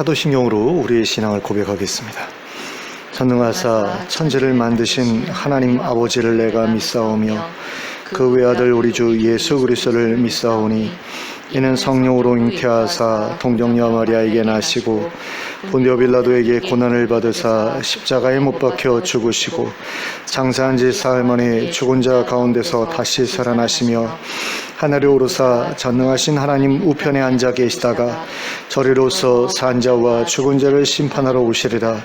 사도신경으로 우리의 신앙을 고백하겠습니다. 전능하사 천지를 만드신 하나님 아버지를 내가 믿사오며 그 외아들 우리 주 예수 그리스도를 믿사오니 이는 성령으로 잉태하사 동정녀 마리아에게 나시고 본디오 빌라도에게 고난을 받으사 십자가에 못 박혀 죽으시고 장사한 지 사흘 만에 죽은 자 가운데서 다시 살아나시며 하늘에 오르사 전능하신 하나님 우편에 앉아 계시다가 저리로서 산자와 죽은 자를 심판하러 오시리라.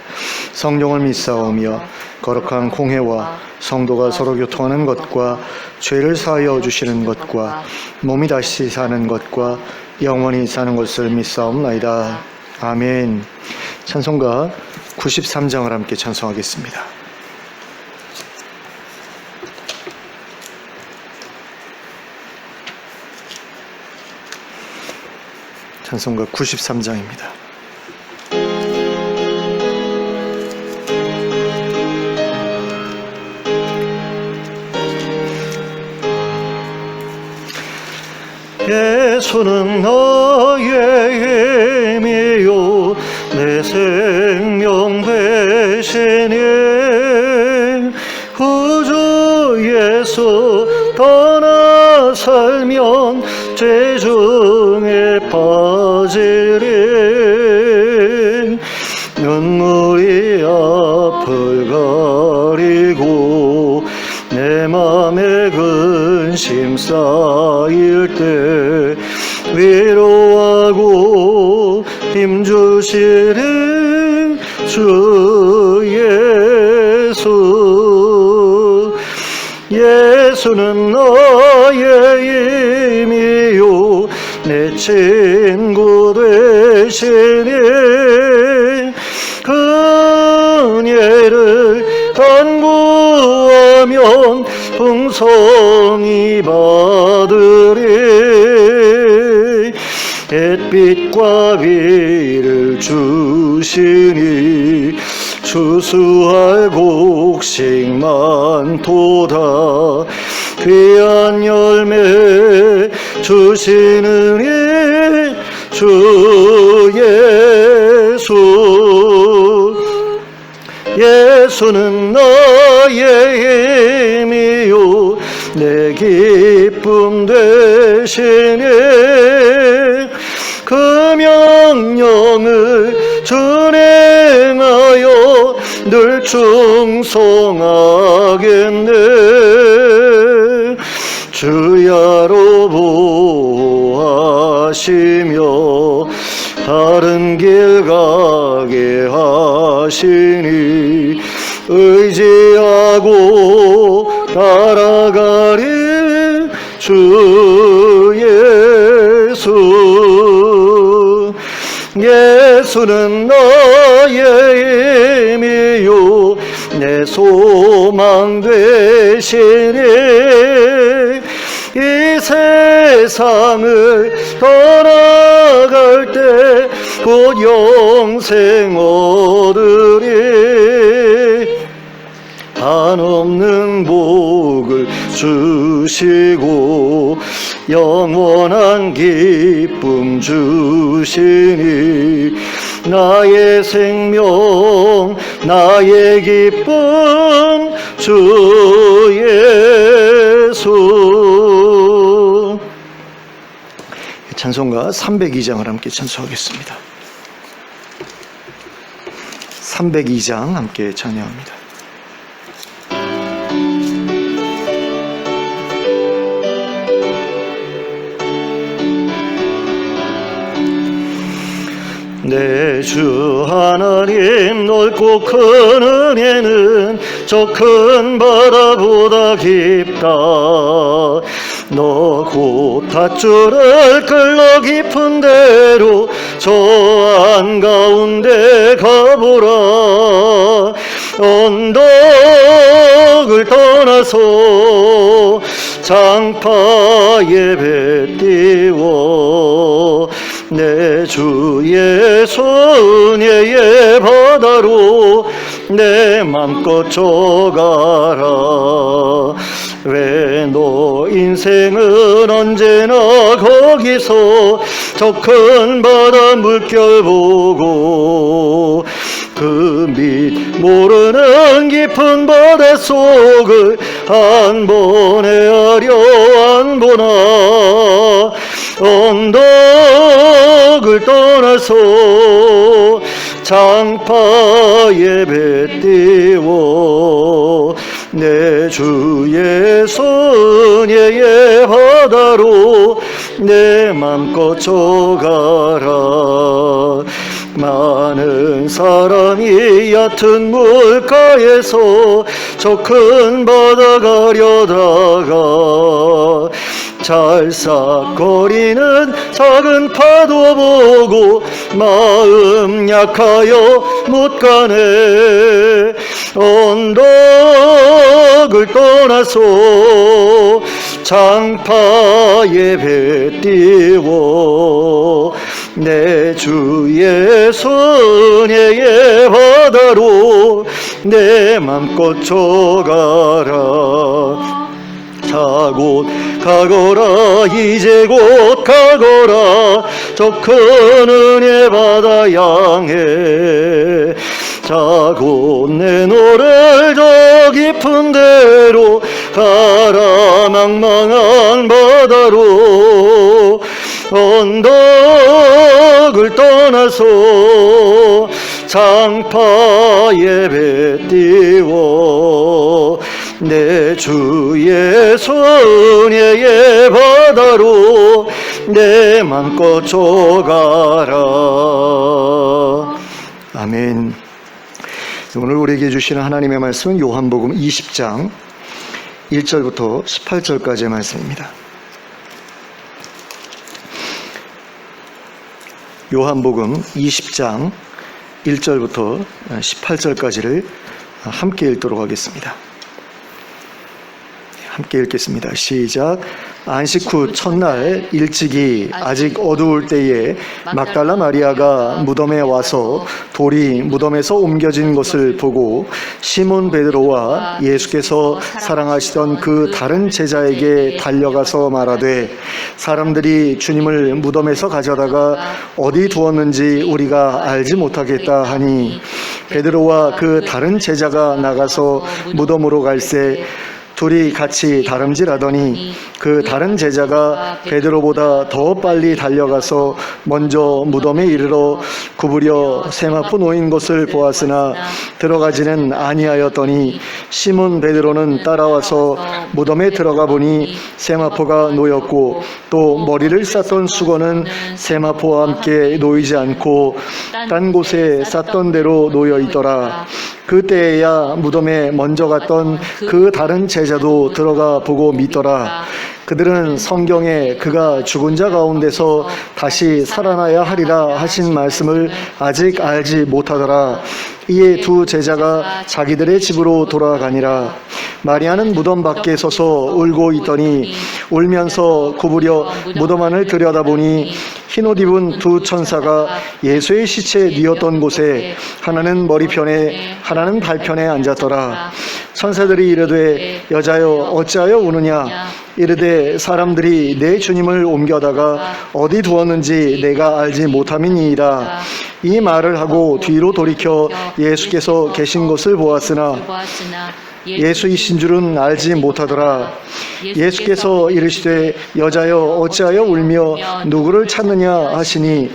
성령을 믿사오며 거룩한 공회와 성도가 서로 교통하는 것과 죄를 사하여 주시는 것과 몸이 다시 사는 것과 영원히 사는 것을 믿사옵나이다. 아멘. 찬송가 93장을 함께 찬송하겠습니다. 찬송가 93장입니다. 예수는 나의 힘이요 내 생명 대신에 구주 예수 떠나 살면 죄 중에 빠지리. 눈물이 앞을 가리고 내 맘에 근심 쌓일 때 위로하고 힘주시는 주 예수. 예수는 나의 힘이요 내 친구 되시니 그녀를 간구하면 풍성히 받으리. 햇빛과 비를 주시니 추수할 곡식 많도다. 귀한 열매 주시는 주 예수. 예수는 나의 힘이요 내 기쁨 되시니 그 명령을 준행하여 늘 충성하겠네. 주야로 보호하시며 다른 길 가게 하시니 의지하고 따라가리 주 예수. 예수는 나의 힘이요 내 소망 되시니 이 세상을 떠나갈 때 곧 영생 얻으리. 한없는 복을 주시고 영원한 기쁨 주시니 나의 생명 나의 기쁨 주 예수. 찬송가 302장을 함께 찬송하겠습니다. 302장 함께 찬양합니다. 내 주 하나님 넓고 큰 은혜는 저 큰 바다보다 깊다. 너 곧 닷줄을 끌러 깊은 데로 저 한가운데 가보라. 언덕을 떠나서 장파에 배 띄워 내 주 예수 은혜의 바다로 내 맘껏 줘가라. 왜 너 인생은 언제나 거기서 저 큰 바다 물결 보고 그 밑 모르는 깊은 바닷속을 한 번 헤아려 안 보나. 언덕을 떠나서 장파에 배 띄워 내 주의 손예의 바다로 내 맘껏 줘가라. 많은 사람이 얕은 물가에서 저 큰 바다 가려다가 찰싹거리는 작은 파도 보고 마음 약하여 못 가네. 언덕을 떠나서 장파에 배 띄워 내 주의 손예의 바다로 내 맘껏 줘가라. 자 곧 가거라. 이제 곧 가거라. 저 큰 은혜 바다 향해. 자 곧 내 너를 저 깊은 데로 가라. 망망한 바다로 언덕을 떠나서 장파에 배 띄워 내 주의 손예의 바다로 내 맘껏 줘가라. 아멘. 오늘 우리에게 주시는 하나님의 말씀은 요한복음 20장 1절부터 18절까지의 말씀입니다. 요한복음 20장 1절부터 18절까지를 함께 읽도록 하겠습니다. 함께 읽겠습니다. 시작. 안식 후 첫날 일찍이 아직 어두울 때에 막달라 마리아가 무덤에 와서 돌이 무덤에서 옮겨진 것을 보고 시몬 베드로와 예수께서 사랑하시던 그 다른 제자에게 달려가서 말하되 사람들이 주님을 무덤에서 가져다가 어디 두었는지 우리가 알지 못하겠다 하니 베드로와 그 다른 제자가 나가서 무덤으로 갈새 둘이 같이 다름질하더니 그 다른 제자가 베드로보다 더 빨리 달려가서 먼저 무덤에 이르러 구부려 세마포 놓인 것을 보았으나 들어가지는 아니하였더니 시몬 베드로는 따라와서 무덤에 들어가 보니 세마포가 놓였고 또 머리를 쌌던 수건은 세마포와 함께 놓이지 않고 딴 곳에 쌌던 대로 놓여 있더라. 그때에야 무덤에 먼저 갔던 그 다른 제자도 들어가 보고 믿더라. 그들은 성경에 그가 죽은 자 가운데서 다시 살아나야 하리라 하신 말씀을 아직 알지 못하더라. 이에 두 제자가 자기들의 집으로 돌아가니라. 마리아는 무덤 밖에 서서 울고 있더니 울면서 구부려 무덤 안을 들여다보니 흰옷 입은 두 천사가 예수의 시체 뉘었던 곳에 하나는 머리편에 하나는 발편에 앉았더라. 천사들이 이르되 여자여 어찌하여 우느냐. 이르되 사람들이 내 주님을 옮겨다가 어디 두었는지 내가 알지 못함이니이다. 이 말을 하고 뒤로 돌이켜 예수께서 계신 것을 보았으나 예수이신 줄은 알지 못하더라. 예수께서 이르시되 여자여 어찌하여 울며 누구를 찾느냐 하시니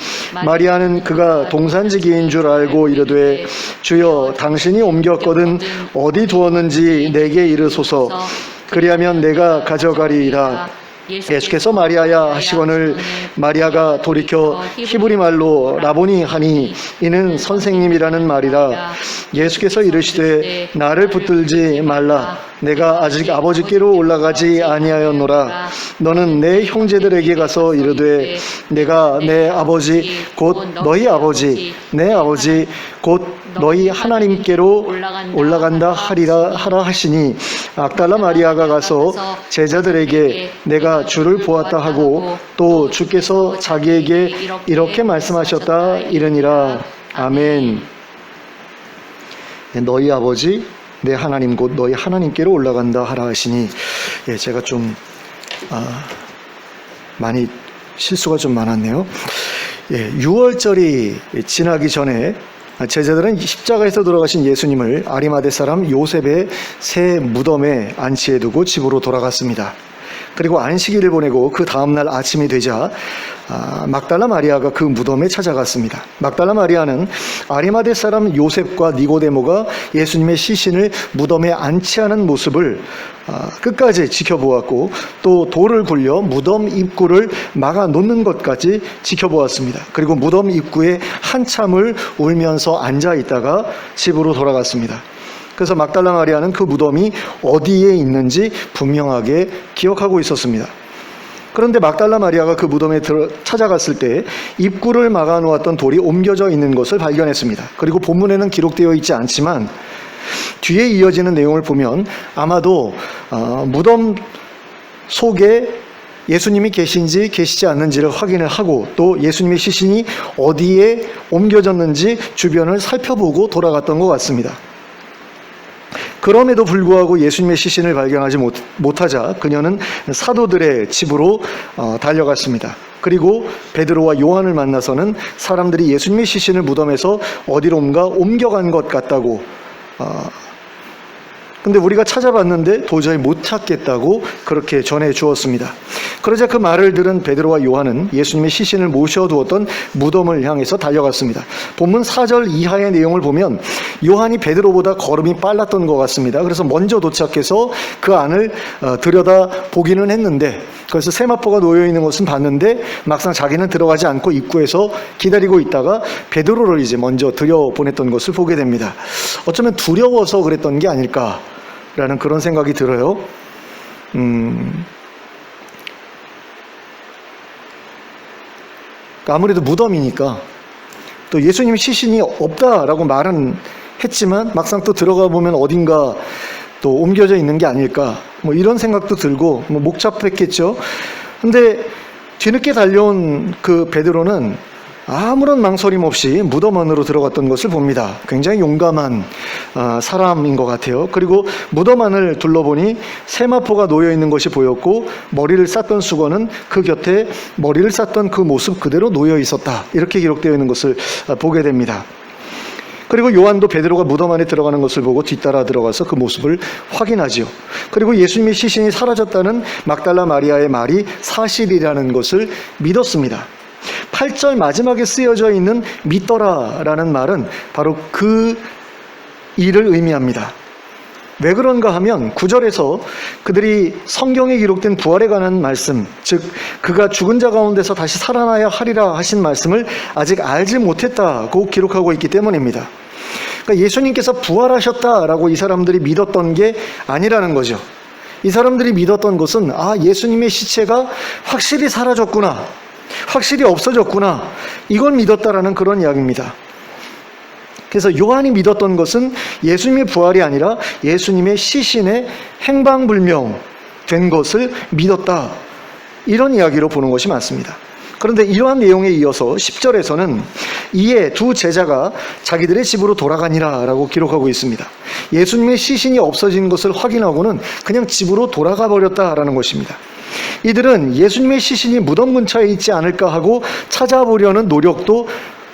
마리아는 그가 동산지기인 줄 알고 이르되 주여 당신이 옮겼거든 어디 두었는지 내게 이르소서. 그리하면 내가 가져가리이다. 예수께서 마리아야 하시거늘 마리아가 돌이켜 히브리 말로 라보니 하니 이는 선생님이라는 말이라. 예수께서 이르시되 나를 붙들지 말라. 내가 아직 아버지께로 올라가지 아니하였노라. 너는 내 형제들에게 가서 이르되 내가 내 아버지 곧 너희 아버지 내 아버지 곧 너희 하나님께로 올라간다 하라 하시니 막달라 마리아가 가서 제자들에게 내가 주를 보았다 하고 또 주께서 자기에게 이렇게 말씀하셨다 이르니라. 아멘. 너희 아버지 내 하나님 곧 너희 하나님께로 올라간다 하라 하시니, 제가 좀 많이 실수가 좀 많았네요. 6월절이 지나기 전에 제자들은 십자가에서 돌아가신 예수님을 아리마대 사람 요셉의 새 무덤에 안치해두고 집으로 돌아갔습니다. 그리고 안식일을 보내고 그 다음날 아침이 되자 막달라 마리아가 그 무덤에 찾아갔습니다. 막달라 마리아는 아리마대 사람 요셉과 니고데모가 예수님의 시신을 무덤에 안치하는 모습을 끝까지 지켜보았고, 또 돌을 굴려 무덤 입구를 막아 놓는 것까지 지켜보았습니다. 그리고 무덤 입구에 한참을 울면서 앉아 있다가 집으로 돌아갔습니다. 그래서 막달라 마리아는 그 무덤이 어디에 있는지 분명하게 기억하고 있었습니다. 그런데 막달라 마리아가 그 무덤에 찾아갔을 때 입구를 막아놓았던 돌이 옮겨져 있는 것을 발견했습니다. 그리고 본문에는 기록되어 있지 않지만 뒤에 이어지는 내용을 보면 아마도 무덤 속에 예수님이 계신지 계시지 않는지를 확인을 하고, 또 예수님의 시신이 어디에 옮겨졌는지 주변을 살펴보고 돌아갔던 것 같습니다. 그럼에도 불구하고 예수님의 시신을 발견하지 못하자 그녀는 사도들의 집으로 달려갔습니다. 그리고 베드로와 요한을 만나서는 사람들이 예수님의 시신을 무덤에서 어디론가 옮겨간 것 같다고, 근데 우리가 찾아봤는데 도저히 못 찾겠다고 그렇게 전해 주었습니다. 그러자 그 말을 들은 베드로와 요한은 예수님의 시신을 모셔두었던 무덤을 향해서 달려갔습니다. 본문 4절 이하의 내용을 보면 요한이 베드로보다 걸음이 빨랐던 것 같습니다. 그래서 먼저 도착해서 그 안을 들여다 보기는 했는데, 그래서 세마포가 놓여있는 것은 봤는데 막상 자기는 들어가지 않고 입구에서 기다리고 있다가 베드로를 이제 먼저 들여보냈던 것을 보게 됩니다. 어쩌면 두려워서 그랬던 게 아닐까라는 그런 생각이 들어요. 아무래도 무덤이니까, 또 예수님 시신이 없다라고 말은 했지만 막상 또 들어가 보면 어딘가 또 옮겨져 있는 게 아닐까, 이런 생각도 들고 목잡했겠죠. 근데 뒤늦게 달려온 그 베드로는 아무런 망설임 없이 무덤 안으로 들어갔던 것을 봅니다. 굉장히 용감한 사람인 것 같아요. 그리고 무덤 안을 둘러보니 세마포가 놓여있는 것이 보였고, 머리를 쌌던 수건은 그 곁에 머리를 쌌던 그 모습 그대로 놓여 있었다, 이렇게 기록되어 있는 것을 보게 됩니다. 그리고 요한도 베드로가 무덤 안에 들어가는 것을 보고 뒤따라 들어가서 그 모습을 확인하지요. 그리고 예수님의 시신이 사라졌다는 막달라 마리아의 말이 사실이라는 것을 믿었습니다. 8절 마지막에 쓰여져 있는 믿더라라는 말은 바로 그 일을 의미합니다. 왜 그런가 하면 9절에서 그들이 성경에 기록된 부활에 관한 말씀, 즉 그가 죽은 자 가운데서 다시 살아나야 하리라 하신 말씀을 아직 알지 못했다고 기록하고 있기 때문입니다. 그러니까 예수님께서 부활하셨다라고 이 사람들이 믿었던 게 아니라는 거죠. 이 사람들이 믿었던 것은 예수님의 시체가 확실히 사라졌구나, 확실히 없어졌구나, 이걸 믿었다라는 그런 이야기입니다. 그래서 요한이 믿었던 것은 예수님의 부활이 아니라 예수님의 시신의 행방불명된 것을 믿었다, 이런 이야기로 보는 것이 맞습니다. 그런데 이러한 내용에 이어서 10절에서는 이에 두 제자가 자기들의 집으로 돌아가니라 라고 기록하고 있습니다. 예수님의 시신이 없어진 것을 확인하고는 그냥 집으로 돌아가 버렸다라는 것입니다. 이들은 예수님의 시신이 무덤 근처에 있지 않을까 하고 찾아보려는 노력도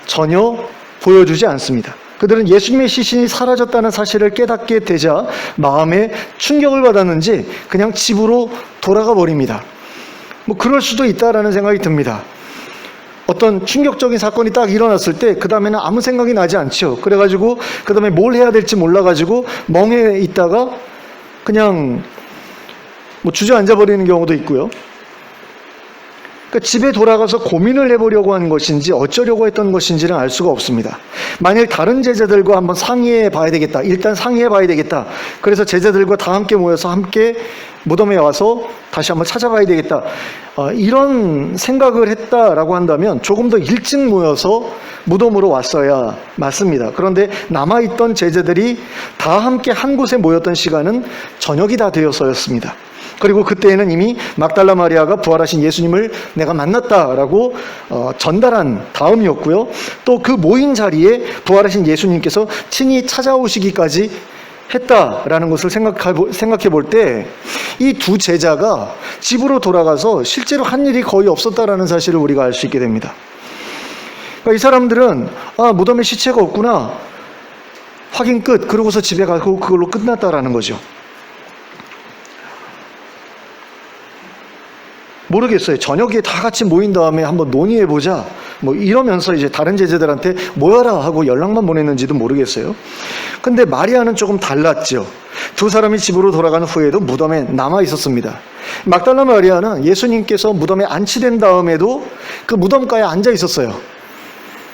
전혀 보여주지 않습니다. 그들은 예수님의 시신이 사라졌다는 사실을 깨닫게 되자 마음에 충격을 받았는지 그냥 집으로 돌아가 버립니다. 그럴 수도 있다라는 생각이 듭니다. 어떤 충격적인 사건이 딱 일어났을 때 그 다음에는 아무 생각이 나지 않죠. 그래가지고 그 다음에 뭘 해야 될지 몰라가지고 멍해 있다가 그냥 주저앉아 버리는 경우도 있고요. 그러니까 집에 돌아가서 고민을 해보려고 하는 것인지 어쩌려고 했던 것인지는 알 수가 없습니다. 만일 다른 제자들과 한번 상의해 봐야 되겠다, 일단 상의해 봐야 되겠다, 그래서 제자들과 다 함께 모여서 함께 무덤에 와서 다시 한번 찾아봐야 되겠다, 이런 생각을 했다라고 한다면 조금 더 일찍 모여서 무덤으로 왔어야 맞습니다. 그런데 남아있던 제자들이 다 함께 한 곳에 모였던 시간은 저녁이 다 되어서였습니다. 그리고 그때에는 이미 막달라 마리아가 부활하신 예수님을 내가 만났다라고 전달한 다음이었고요. 또 그 모인 자리에 부활하신 예수님께서 친히 찾아오시기까지 했다라는 것을 생각해 볼 때 이 두 제자가 집으로 돌아가서 실제로 한 일이 거의 없었다라는 사실을 우리가 알 수 있게 됩니다. 그러니까 이 사람들은 무덤에 시체가 없구나, 확인 끝, 그러고서 집에 가고 그걸로 끝났다라는 거죠. 모르겠어요. 저녁에 다 같이 모인 다음에 한번 논의해보자 뭐 이러면서 이제 다른 제자들한테 모여라 하고 연락만 보냈는지도 모르겠어요. 근데 마리아는 조금 달랐죠. 두 사람이 집으로 돌아간 후에도 무덤에 남아 있었습니다. 막달라 마리아는 예수님께서 무덤에 안치된 다음에도 그 무덤가에 앉아 있었어요.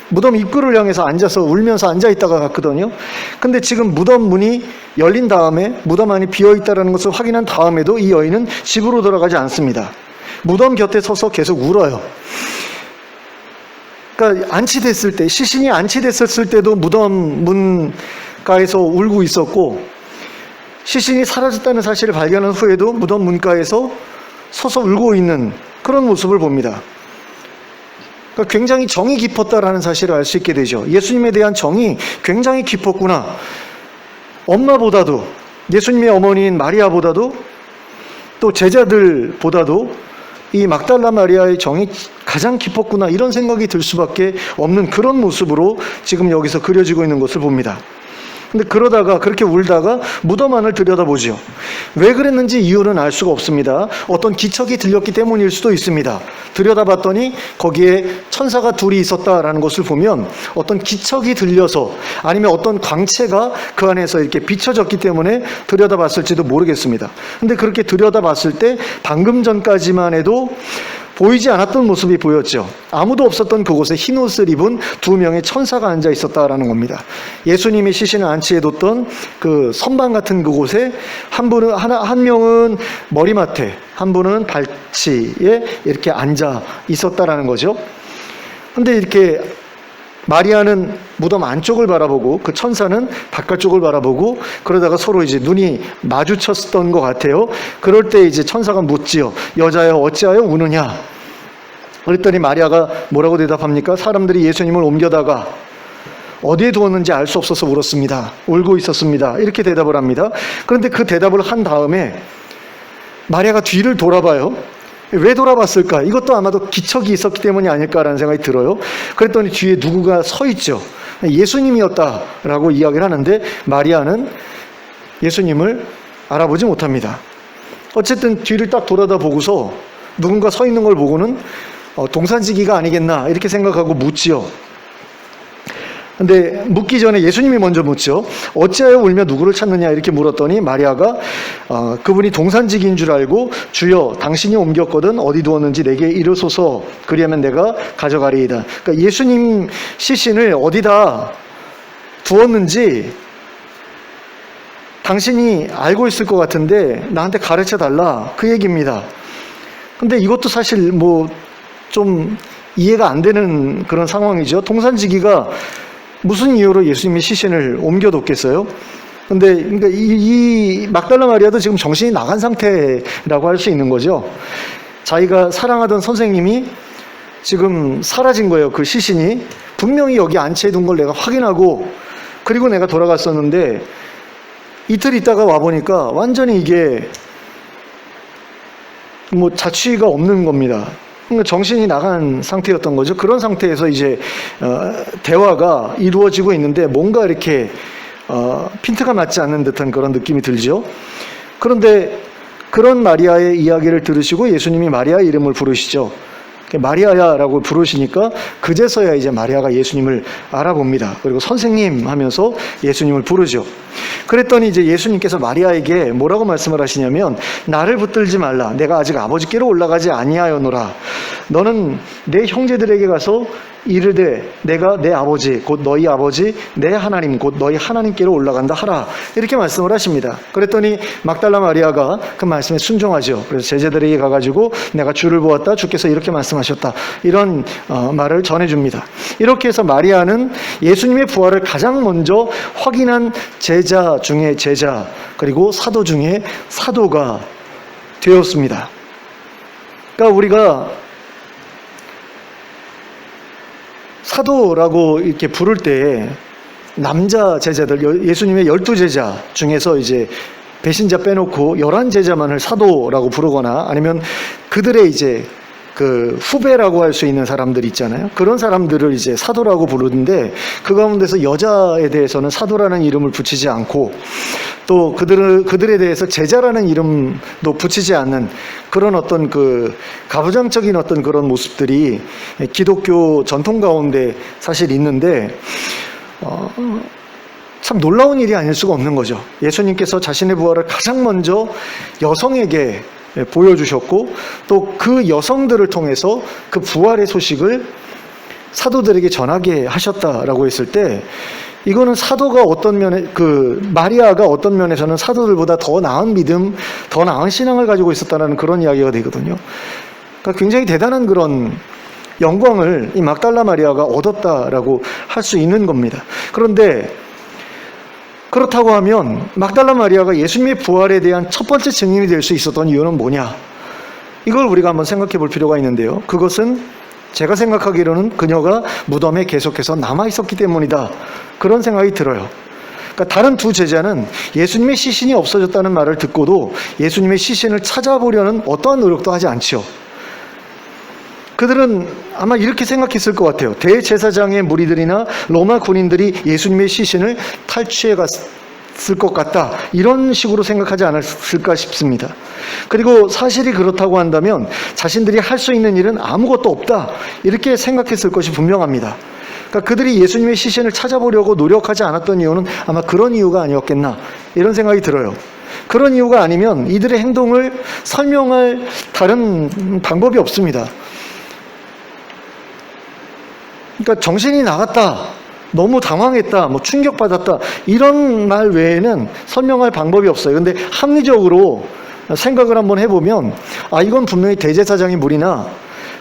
무덤 입구를 향해서 앉아서 울면서 앉아 있다가 갔거든요. 근데 지금 무덤 문이 열린 다음에 무덤 안이 비어 있다는 것을 확인한 다음에도 이 여인은 집으로 돌아가지 않습니다. 무덤 곁에 서서 계속 울어요. 그러니까 안치됐을 때, 시신이 안치됐을 때도 무덤 문가에서 울고 있었고, 시신이 사라졌다는 사실을 발견한 후에도 무덤 문가에서 서서 울고 있는 그런 모습을 봅니다. 그러니까 굉장히 정이 깊었다라는 사실을 알 수 있게 되죠. 예수님에 대한 정이 굉장히 깊었구나. 엄마보다도, 예수님의 어머니인 마리아보다도, 또 제자들보다도 이 막달라 마리아의 정이 가장 깊었구나, 이런 생각이 들 수밖에 없는 그런 모습으로 지금 여기서 그려지고 있는 것을 봅니다. 근데 그러다가 그렇게 울다가 무덤 안을 들여다보죠. 왜 그랬는지 이유는 알 수가 없습니다. 어떤 기척이 들렸기 때문일 수도 있습니다. 들여다봤더니 거기에 천사가 둘이 있었다라는 것을 보면 어떤 기척이 들려서, 아니면 어떤 광채가 그 안에서 이렇게 비춰졌기 때문에 들여다봤을지도 모르겠습니다. 근데 그렇게 들여다봤을 때 방금 전까지만 해도 보이지 않았던 모습이 보였죠. 아무도 없었던 그곳에 흰 옷을 입은 두 명의 천사가 앉아 있었다라는 겁니다. 예수님이 시신을 안치해뒀던 그 선방 같은 그곳에 한 명은 머리맡에, 한 분은 발치에 이렇게 앉아 있었다라는 거죠. 근데 이렇게 마리아는 무덤 안쪽을 바라보고 그 천사는 바깥쪽을 바라보고, 그러다가 서로 이제 눈이 마주쳤던 것 같아요. 그럴 때 이제 천사가 묻지요. 여자여 어찌하여 우느냐? 그랬더니 마리아가 뭐라고 대답합니까? 사람들이 예수님을 옮겨다가 어디에 두었는지 알 수 없어서 울었습니다. 울고 있었습니다. 이렇게 대답을 합니다. 그런데 그 대답을 한 다음에 마리아가 뒤를 돌아봐요. 왜 돌아봤을까? 이것도 아마도 기척이 있었기 때문이 아닐까라는 생각이 들어요. 그랬더니 뒤에 누구가 서 있죠. 예수님이었다라고 이야기를 하는데 마리아는 예수님을 알아보지 못합니다. 어쨌든 뒤를 딱 돌아다 보고서 누군가 서 있는 걸 보고는 동산지기가 아니겠나 이렇게 생각하고 묻지요. 근데 묻기 전에 예수님이 먼저 묻죠. 어찌하여 울며 누구를 찾느냐 이렇게 물었더니 마리아가 그분이 동산지기인 줄 알고 주여 당신이 옮겼거든 어디 두었는지 내게 이르소서 그리하면 내가 가져가리이다. 그러니까 예수님 시신을 어디다 두었는지 당신이 알고 있을 것 같은데 나한테 가르쳐 달라, 그 얘기입니다. 근데 이것도 사실 뭐 좀 이해가 안 되는 그런 상황이죠. 동산지기가 무슨 이유로 예수님의 시신을 옮겨뒀겠어요? 근데 그러니까 이 막달라 마리아도 지금 정신이 나간 상태라고 할 수 있는 거죠. 자기가 사랑하던 선생님이 지금 사라진 거예요. 그 시신이 분명히 여기 안치해둔 걸 내가 확인하고 그리고 내가 돌아갔었는데 이틀 있다가 와보니까 완전히 이게 뭐 자취가 없는 겁니다. 그러니까 정신이 나간 상태였던 거죠. 그런 상태에서 이제 대화가 이루어지고 있는데 뭔가 이렇게 핀트가 맞지 않는 듯한 그런 느낌이 들죠. 그런데 그런 마리아의 이야기를 들으시고 예수님이 마리아 이름을 부르시죠. 마리아야라고 부르시니까 그제서야 이제 마리아가 예수님을 알아봅니다. 그리고 선생님 하면서 예수님을 부르죠. 그랬더니 이제 예수님께서 마리아에게 뭐라고 말씀을 하시냐면 나를 붙들지 말라. 내가 아직 아버지께로 올라가지 아니하였노라. 너는 내 형제들에게 가서 이르되 내가 내 아버지 곧 너희 아버지 내 하나님 곧 너희 하나님께로 올라간다 하라. 이렇게 말씀을 하십니다. 그랬더니 막달라 마리아가 그 말씀에 순종하죠. 그래서 제자들에게 가가지고 내가 주를 보았다. 주께서 이렇게 말씀하셨다. 이런 말을 전해줍니다. 이렇게 해서 마리아는 예수님의 부활을 가장 먼저 확인한 제자 중에 제자, 그리고 사도 중에 사도가 되었습니다. 그러니까 우리가 사도라고 이렇게 부를 때 남자 제자들, 예수님의 12제자 중에서 이제 배신자 빼놓고 11제자만을 사도라고 부르거나 아니면 그들의 이제 그 후배라고 할 수 있는 사람들 있잖아요. 그런 사람들을 이제 사도라고 부르는데 그 가운데서 여자에 대해서는 사도라는 이름을 붙이지 않고 또 그들에 대해서 제자라는 이름도 붙이지 않는 그런 어떤 그 가부장적인 어떤 그런 모습들이 기독교 전통 가운데 사실 있는데 참 놀라운 일이 아닐 수가 없는 거죠. 예수님께서 자신의 부활을 가장 먼저 여성에게 보여주셨고 또 그 여성들을 통해서 그 부활의 소식을 사도들에게 전하게 하셨다라고 했을 때 이거는 사도가 어떤 면에 마리아가 어떤 면에서는 사도들보다 더 나은 믿음, 더 나은 신앙을 가지고 있었다는 그런 이야기가 되거든요. 그러니까 굉장히 대단한 그런 영광을 이 막달라 마리아가 얻었다라고 할 수 있는 겁니다. 그런데 그렇다고 하면 막달라 마리아가 예수님의 부활에 대한 첫 번째 증인이 될 수 있었던 이유는 뭐냐? 이걸 우리가 한번 생각해 볼 필요가 있는데요. 그것은 제가 생각하기로는 그녀가 무덤에 계속해서 남아 있었기 때문이다. 그런 생각이 들어요. 그러니까 다른 두 제자는 예수님의 시신이 없어졌다는 말을 듣고도 예수님의 시신을 찾아보려는 어떠한 노력도 하지 않지요. 그들은 아마 이렇게 생각했을 것 같아요. 대제사장의 무리들이나 로마 군인들이 예수님의 시신을 탈취해 갔을 것 같다. 이런 식으로 생각하지 않았을까 싶습니다. 그리고 사실이 그렇다고 한다면 자신들이 할 수 있는 일은 아무것도 없다. 이렇게 생각했을 것이 분명합니다. 그러니까 그들이 예수님의 시신을 찾아보려고 노력하지 않았던 이유는 아마 그런 이유가 아니었겠나. 이런 생각이 들어요. 그런 이유가 아니면 이들의 행동을 설명할 다른 방법이 없습니다. 그러니까 정신이 나갔다, 너무 당황했다, 충격받았다 이런 말 외에는 설명할 방법이 없어요. 근데 합리적으로 생각을 한번 해보면 이건 분명히 대제사장의 무리나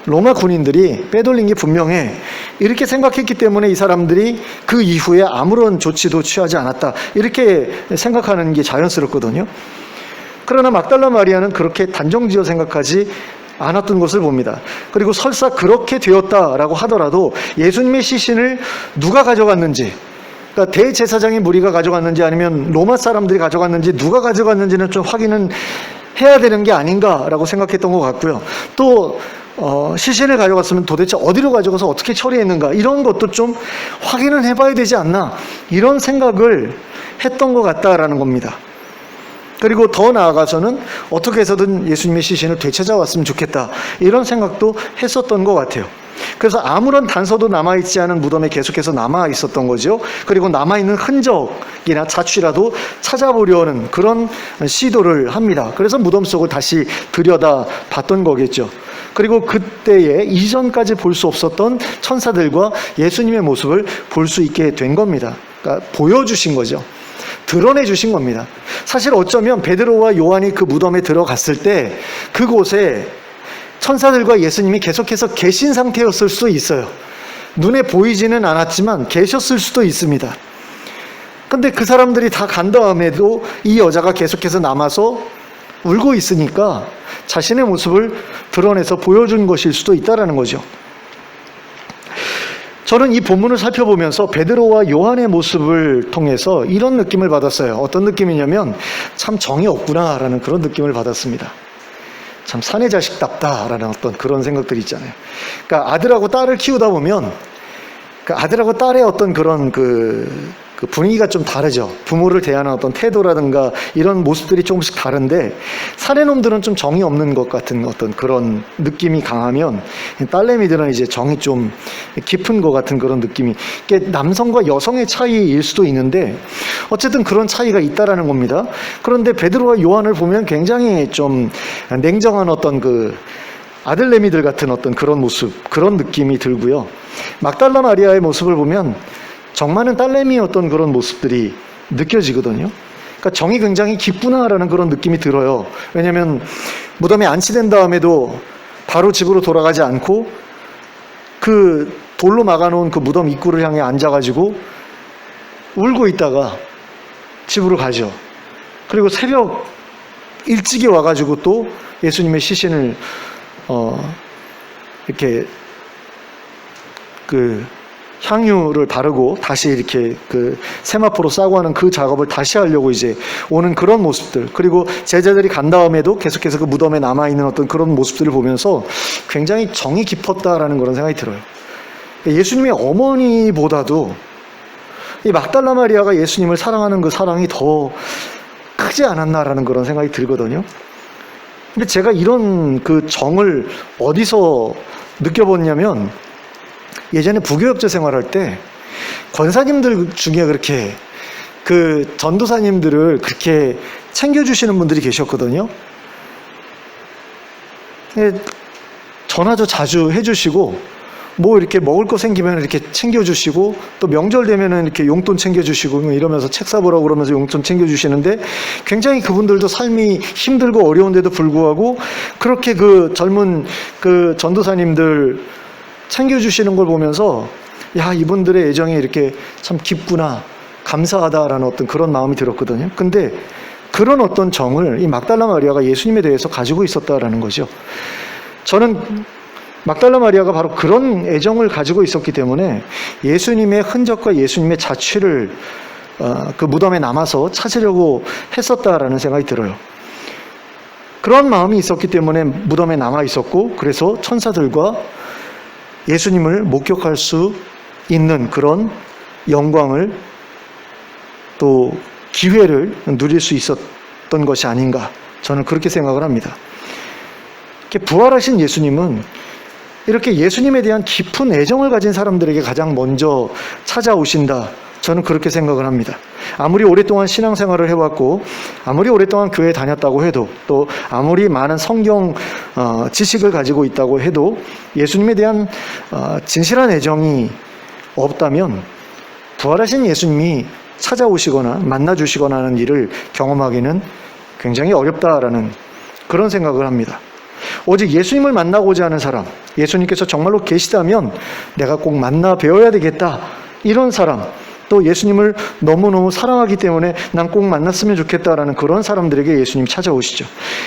로마 군인들이 빼돌린 게 분명해. 이렇게 생각했기 때문에 이 사람들이 그 이후에 아무런 조치도 취하지 않았다. 이렇게 생각하는 게 자연스럽거든요. 그러나 막달라 마리아는 그렇게 단정지어 생각하지 않았던 것을 봅니다. 그리고 설사 그렇게 되었다라고 하더라도 예수님의 시신을 누가 가져갔는지, 그러니까 대제사장의 무리가 가져갔는지 아니면 로마 사람들이 가져갔는지 누가 가져갔는지는 좀 확인은 해야 되는 게 아닌가라고 생각했던 것 같고요. 또 시신을 가져갔으면 도대체 어디로 가져가서 어떻게 처리했는가 이런 것도 좀 확인을 해봐야 되지 않나 이런 생각을 했던 것 같다라는 겁니다. 그리고 더 나아가서는 어떻게 해서든 예수님의 시신을 되찾아왔으면 좋겠다 이런 생각도 했었던 것 같아요. 그래서 아무런 단서도 남아있지 않은 무덤에 계속해서 남아있었던 거죠. 그리고 남아있는 흔적이나 자취라도 찾아보려는 그런 시도를 합니다. 그래서 무덤 속을 다시 들여다 봤던 거겠죠. 그리고 그때에 이전까지 볼 수 없었던 천사들과 예수님의 모습을 볼 수 있게 된 겁니다. 그러니까 보여주신 거죠. 드러내 주신 겁니다. 사실 어쩌면 베드로와 요한이 그 무덤에 들어갔을 때 그곳에 천사들과 예수님이 계속해서 계신 상태였을 수도 있어요. 눈에 보이지는 않았지만 계셨을 수도 있습니다. 근데 그 사람들이 다 간 다음에도 이 여자가 계속해서 남아서 울고 있으니까 자신의 모습을 드러내서 보여준 것일 수도 있다는 거죠. 저는 이 본문을 살펴보면서 베드로와 요한의 모습을 통해서 이런 느낌을 받았어요. 어떤 느낌이냐면 참 정이 없구나라는 그런 느낌을 받았습니다. 참 사내 자식답다라는 어떤 그런 생각들이 있잖아요. 그러니까 아들하고 딸을 키우다 보면 그 아들하고 딸의 어떤 그런 그 분위기가 좀 다르죠. 부모를 대하는 어떤 태도라든가 이런 모습들이 조금씩 다른데 사내놈들은 좀 정이 없는 것 같은 어떤 그런 느낌이 강하면 딸내미들은 이제 정이 좀 깊은 것 같은 그런 느낌이, 이게 남성과 여성의 차이일 수도 있는데 어쨌든 그런 차이가 있다라는 겁니다. 그런데 베드로와 요한을 보면 굉장히 좀 냉정한 어떤 그 아들내미들 같은 어떤 그런 모습, 그런 느낌이 들고요. 막달라 마리아의 모습을 보면 정많은 딸내미였던 그런 모습들이 느껴지거든요. 그러니까 정이 굉장히 깊구나라는 그런 느낌이 들어요. 왜냐하면 무덤에 안치된 다음에도 바로 집으로 돌아가지 않고 그 돌로 막아놓은 그 무덤 입구를 향해 앉아가지고 울고 있다가 집으로 가죠. 그리고 새벽 일찍이 와가지고 또 예수님의 시신을 이렇게 향유를 바르고 다시 이렇게 세마포로 싸고 하는 그 작업을 다시 하려고 이제 오는 그런 모습들, 그리고 제자들이 간 다음에도 계속해서 그 무덤에 남아있는 어떤 그런 모습들을 보면서 굉장히 정이 깊었다라는 그런 생각이 들어요. 예수님의 어머니보다도 이 막달라 마리아가 예수님을 사랑하는 그 사랑이 더 크지 않았나라는 그런 생각이 들거든요. 근데 제가 이런 그 정을 어디서 느껴봤냐면, 예전에 부교역자 생활할 때 권사님들 중에 그렇게 그 전도사님들을 그렇게 챙겨주시는 분들이 계셨거든요. 전화도 자주 해주시고, 뭐 이렇게 먹을 거 생기면 이렇게 챙겨주시고, 또 명절 되면은 이렇게 용돈 챙겨주시고, 이러면서 책 사보라고 그러면서 용돈 챙겨주시는데, 굉장히 그분들도 삶이 힘들고 어려운데도 불구하고 그렇게 그 젊은 그 전도사님들 챙겨주시는 걸 보면서, 야, 이분들의 애정이 이렇게 참 깊구나, 감사하다라는 어떤 그런 마음이 들었거든요. 근데 그런 어떤 정을 이 막달라 마리아가 예수님에 대해서 가지고 있었다라는 거죠. 저는 막달라 마리아가 바로 그런 애정을 가지고 있었기 때문에 예수님의 흔적과 예수님의 자취를 그 무덤에 남아서 찾으려고 했었다라는 생각이 들어요. 그런 마음이 있었기 때문에 무덤에 남아 있었고, 그래서 천사들과 예수님을 목격할 수 있는 그런 영광을, 또 기회를 누릴 수 있었던 것이 아닌가, 저는 그렇게 생각을 합니다. 이렇게 부활하신 예수님은 이렇게 예수님에 대한 깊은 애정을 가진 사람들에게 가장 먼저 찾아오신다, 저는 그렇게 생각을 합니다. 아무리 오랫동안 신앙생활을 해왔고, 아무리 오랫동안 교회에 다녔다고 해도, 또 아무리 많은 성경 지식을 가지고 있다고 해도 예수님에 대한 진실한 애정이 없다면 부활하신 예수님이 찾아오시거나 만나주시거나 하는 일을 경험하기는 굉장히 어렵다라는 그런 생각을 합니다. 오직 예수님을 만나고자 하는 사람, 예수님께서 정말로 계시다면 내가 꼭 만나 뵈어야 되겠다, 이런 사람, 또 예수님을 너무너무 사랑하기 때문에 난 꼭 만났으면 좋겠다라는 그런 사람들에게 예수님 찾아오시죠.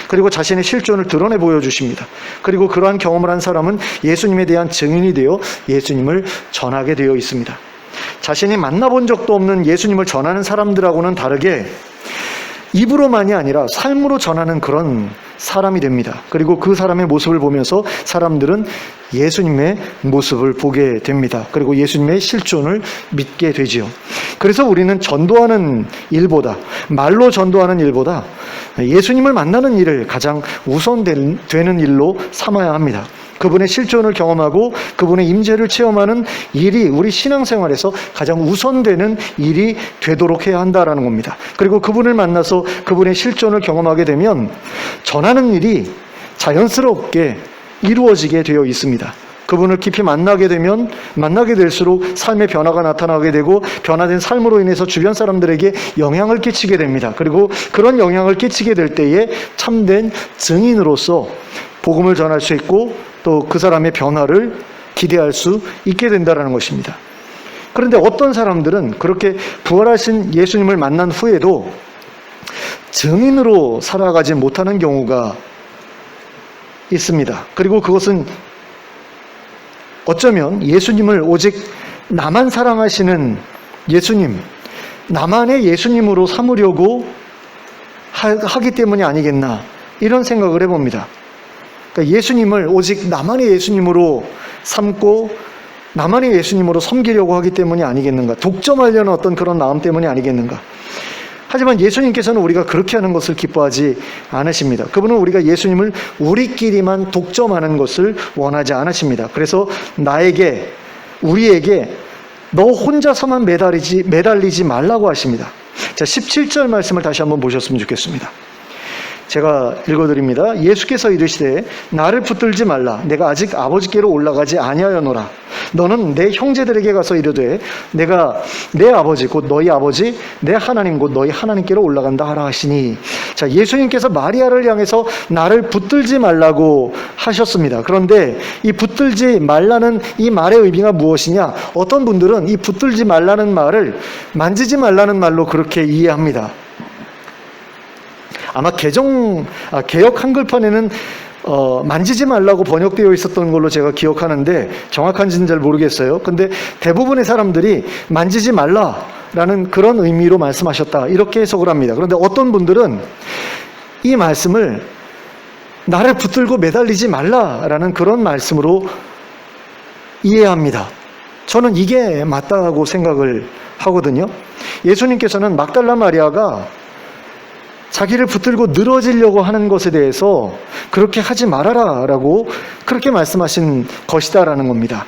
그리고 자신의 실존을 드러내 보여주십니다. 그리고 그러한 경험을 한 사람은 예수님에 대한 증인이 되어 예수님을 전하게 되어 있습니다. 자신이 만나본 적도 없는 예수님을 전하는 사람들하고는 다르게 입으로만이 아니라 삶으로 전하는 그런 사람이 됩니다. 그리고 그 사람의 모습을 보면서 사람들은 예수님의 모습을 보게 됩니다. 그리고 예수님의 실존을 믿게 되지요. 그래서 우리는 전도하는 일보다, 말로 전도하는 일보다 예수님을 만나는 일을 가장 우선되는 일로 삼아야 합니다. 그분의 실존을 경험하고 그분의 임재를 체험하는 일이 우리 신앙생활에서 가장 우선되는 일이 되도록 해야 한다라는 겁니다. 그리고 그분을 만나서 그분의 실존을 경험하게 되면 전하는 일이 자연스럽게 이루어지게 되어 있습니다. 그분을 깊이 만나게 되면 만나게 될수록 삶의 변화가 나타나게 되고, 변화된 삶으로 인해서 주변 사람들에게 영향을 끼치게 됩니다. 그리고 그런 영향을 끼치게 될 때에 참된 증인으로서 복음을 전할 수 있고, 또 그 사람의 변화를 기대할 수 있게 된다는 것입니다. 그런데 어떤 사람들은 그렇게 부활하신 예수님을 만난 후에도 증인으로 살아가지 못하는 경우가 있습니다. 그리고 그것은 어쩌면 예수님을 오직 나만 사랑하시는 예수님, 나만의 예수님으로 삼으려고 하기 때문이 아니겠나, 이런 생각을 해봅니다. 그러니까 예수님을 오직 나만의 예수님으로 삼고 나만의 예수님으로 섬기려고 하기 때문이 아니겠는가, 독점하려는 어떤 그런 마음 때문이 아니겠는가. 하지만 예수님께서는 우리가 그렇게 하는 것을 기뻐하지 않으십니다. 그분은 우리가 예수님을 우리끼리만 독점하는 것을 원하지 않으십니다. 그래서 우리에게 너 혼자서만 매달리지 말라고 하십니다. 자, 17절 말씀을 다시 한번 보셨으면 좋겠습니다. 제가 읽어드립니다. 예수께서 이르시되 나를 붙들지 말라. 내가 아직 아버지께로 올라가지 아니하였노라. 너는 내 형제들에게 가서 이르되 내가 내 아버지 곧 너희 아버지 내 하나님 곧 너희 하나님께로 올라간다 하라 하시니. 자, 예수님께서 마리아를 향해서 나를 붙들지 말라고 하셨습니다. 그런데 이 붙들지 말라는 이 말의 의미가 무엇이냐? 어떤 분들은 이 붙들지 말라는 말을 만지지 말라는 말로 그렇게 이해합니다. 아마 개역 한글판에는 만지지 말라고 번역되어 있었던 걸로 제가 기억하는데 정확한지는 잘 모르겠어요. 근데 대부분의 사람들이 만지지 말라라는 그런 의미로 말씀하셨다, 이렇게 해석을 합니다. 그런데 어떤 분들은 이 말씀을 나를 붙들고 매달리지 말라라는 그런 말씀으로 이해합니다. 저는 이게 맞다고 생각을 하거든요. 예수님께서는 막달라 마리아가 자기를 붙들고 늘어지려고 하는 것에 대해서 그렇게 하지 말아라 라고 그렇게 말씀하신 것이다라는 겁니다.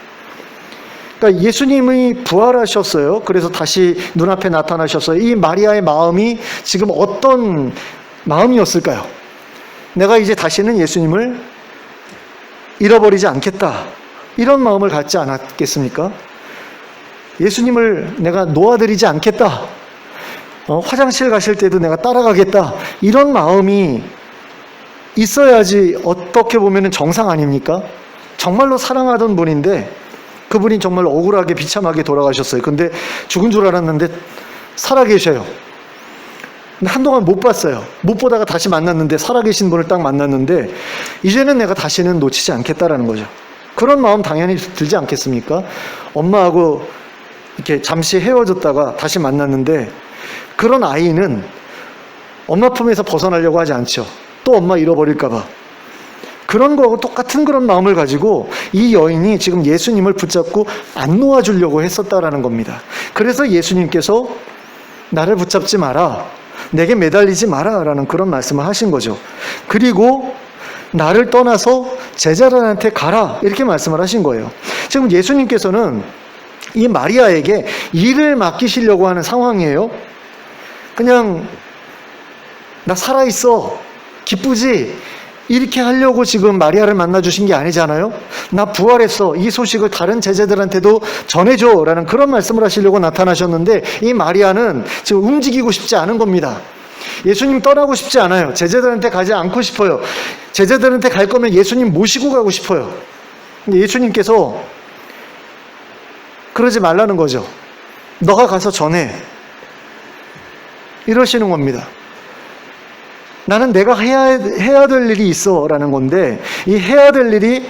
그러니까 예수님이 부활하셨어요. 그래서 다시 눈앞에 나타나셨어요. 이 마리아의 마음이 지금 어떤 마음이었을까요? 내가 이제 다시는 예수님을 잃어버리지 않겠다, 이런 마음을 갖지 않았겠습니까? 예수님을 내가 놓아드리지 않겠다, 화장실 가실 때도 내가 따라가겠다, 이런 마음이 있어야지 어떻게 보면 정상 아닙니까? 정말로 사랑하던 분인데 그분이 정말 억울하게 비참하게 돌아가셨어요. 근데 죽은 줄 알았는데 살아계셔요. 근데 한동안 못 봤어요. 못 보다가 다시 만났는데, 살아계신 분을 딱 만났는데 이제는 내가 다시는 놓치지 않겠다라는 거죠. 그런 마음 당연히 들지 않겠습니까? 엄마하고 이렇게 잠시 헤어졌다가 다시 만났는데 그런 아이는 엄마 품에서 벗어나려고 하지 않죠. 또 엄마 잃어버릴까 봐. 그런 거하고 똑같은 그런 마음을 가지고 이 여인이 지금 예수님을 붙잡고 안 놓아주려고 했었다라는 겁니다. 그래서 예수님께서 나를 붙잡지 마라, 내게 매달리지 마라 라는 그런 말씀을 하신 거죠. 그리고 나를 떠나서 제자들한테 가라, 이렇게 말씀을 하신 거예요. 지금 예수님께서는 이 마리아에게 일을 맡기시려고 하는 상황이에요. 그냥 나 살아있어, 기쁘지, 이렇게 하려고 지금 마리아를 만나주신 게 아니잖아요. 나 부활했어, 이 소식을 다른 제자들한테도 전해줘 라는 그런 말씀을 하시려고 나타나셨는데 이 마리아는 지금 움직이고 싶지 않은 겁니다. 예수님 떠나고 싶지 않아요. 제자들한테 가지 않고 싶어요. 제자들한테 갈 거면 예수님 모시고 가고 싶어요. 근데 예수님께서 그러지 말라는 거죠. 너가 가서 전해, 이러시는 겁니다. 나는 내가 해야 될 일이 있어 라는 건데, 이 해야 될 일이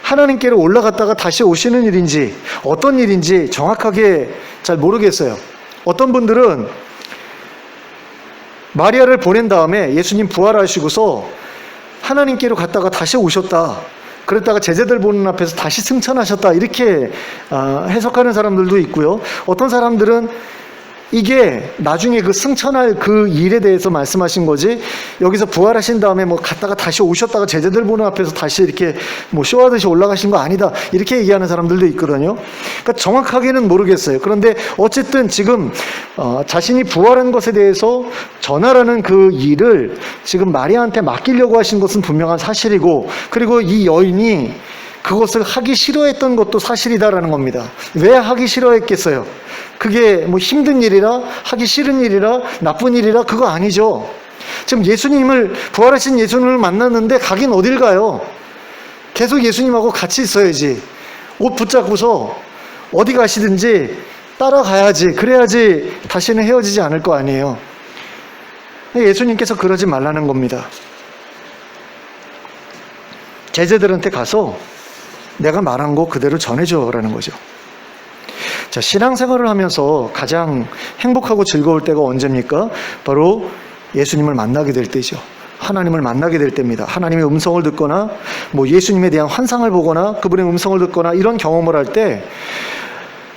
하나님께로 올라갔다가 다시 오시는 일인지 어떤 일인지 정확하게 잘 모르겠어요. 어떤 분들은 마리아를 보낸 다음에 예수님 부활하시고서 하나님께로 갔다가 다시 오셨다, 그랬다가 제자들 보는 앞에서 다시 승천하셨다, 이렇게 해석하는 사람들도 있고요. 어떤 사람들은 이게 나중에 그 승천할 그 일에 대해서 말씀하신 거지, 여기서 부활하신 다음에 뭐 갔다가 다시 오셨다가 제자들 보는 앞에서 다시 이렇게 뭐 쇼하듯이 올라가신 거 아니다, 이렇게 얘기하는 사람들도 있거든요. 그러니까 정확하게는 모르겠어요. 그런데 어쨌든 지금 자신이 부활한 것에 대해서 전하라는 그 일을 지금 마리아한테 맡기려고 하신 것은 분명한 사실이고, 그리고 이 여인이 그것을 하기 싫어했던 것도 사실이다라는 겁니다. 왜 하기 싫어했겠어요? 그게 뭐 힘든 일이라, 하기 싫은 일이라, 나쁜 일이라, 그거 아니죠. 지금 부활하신 예수님을 만났는데 가긴 어딜 가요? 계속 예수님하고 같이 있어야지. 옷 붙잡고서 어디 가시든지 따라가야지. 그래야지 다시는 헤어지지 않을 거 아니에요. 예수님께서 그러지 말라는 겁니다. 제자들한테 가서 내가 말한 거 그대로 전해줘라는 거죠. 자, 신앙생활을 하면서 가장 행복하고 즐거울 때가 언제입니까? 바로 예수님을 만나게 될 때죠. 하나님을 만나게 될 때입니다. 하나님의 음성을 듣거나 뭐 예수님에 대한 환상을 보거나 그분의 음성을 듣거나 이런 경험을 할 때,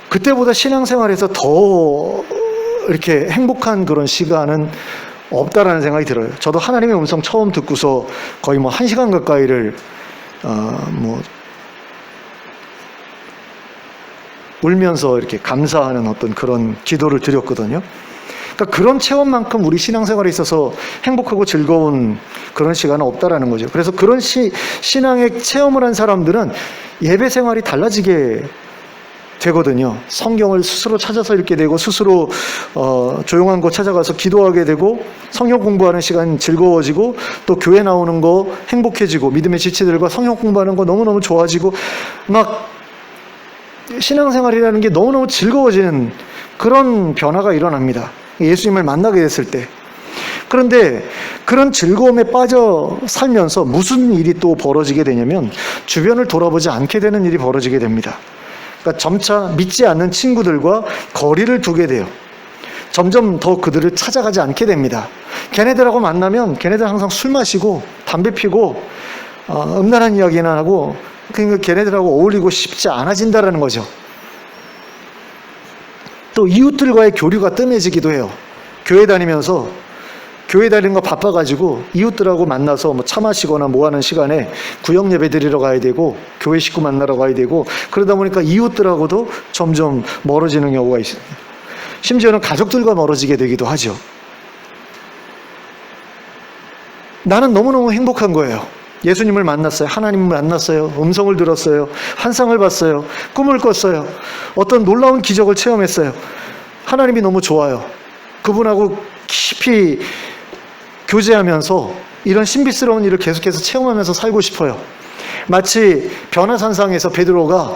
그때보다 신앙생활에서 더 이렇게 행복한 그런 시간은 없다라는 생각이 들어요. 저도 하나님의 음성 처음 듣고서 거의 뭐 1시간 가까이를 울면서 이렇게 감사하는 어떤 그런 기도를 드렸거든요. 그러니까 그런 체험만큼 우리 신앙생활에 있어서 행복하고 즐거운 그런 시간은 없다라는 거죠. 그래서 그런 신앙의 체험을 한 사람들은 예배 생활이 달라지게 되거든요. 성경을 스스로 찾아서 읽게 되고, 스스로 조용한 곳 찾아가서 기도하게 되고, 성경 공부하는 시간 즐거워지고, 또 교회 나오는 거 행복해지고, 믿음의 지체들과 성경 공부하는 거 너무너무 좋아지고, 막 신앙생활이라는 게 너무너무 즐거워지는 그런 변화가 일어납니다. 예수님을 만나게 됐을 때. 그런데 그런 즐거움에 빠져 살면서 무슨 일이 또 벌어지게 되냐면 주변을 돌아보지 않게 되는 일이 벌어지게 됩니다. 그러니까 점차 믿지 않는 친구들과 거리를 두게 돼요. 점점 더 그들을 찾아가지 않게 됩니다. 걔네들하고 만나면 걔네들 항상 술 마시고 담배 피고 음란한 이야기나 하고, 그러니까 걔네들하고 어울리고 싶지 않아진다라는 거죠. 또 이웃들과의 교류가 뜸해지기도 해요. 교회 다니면서 교회 다니는 거 바빠가지고 이웃들하고 만나서 뭐 차 마시거나 뭐 하는 시간에 구역 예배 드리러 가야 되고 교회 식구 만나러 가야 되고, 그러다 보니까 이웃들하고도 점점 멀어지는 경우가 있습니다. 심지어는 가족들과 멀어지게 되기도 하죠. 나는 너무너무 행복한 거예요. 예수님을 만났어요. 하나님을 만났어요. 음성을 들었어요. 환상을 봤어요. 꿈을 꿨어요. 어떤 놀라운 기적을 체험했어요. 하나님이 너무 좋아요. 그분하고 깊이 교제하면서 이런 신비스러운 일을 계속해서 체험하면서 살고 싶어요. 마치 변화산상에서 베드로가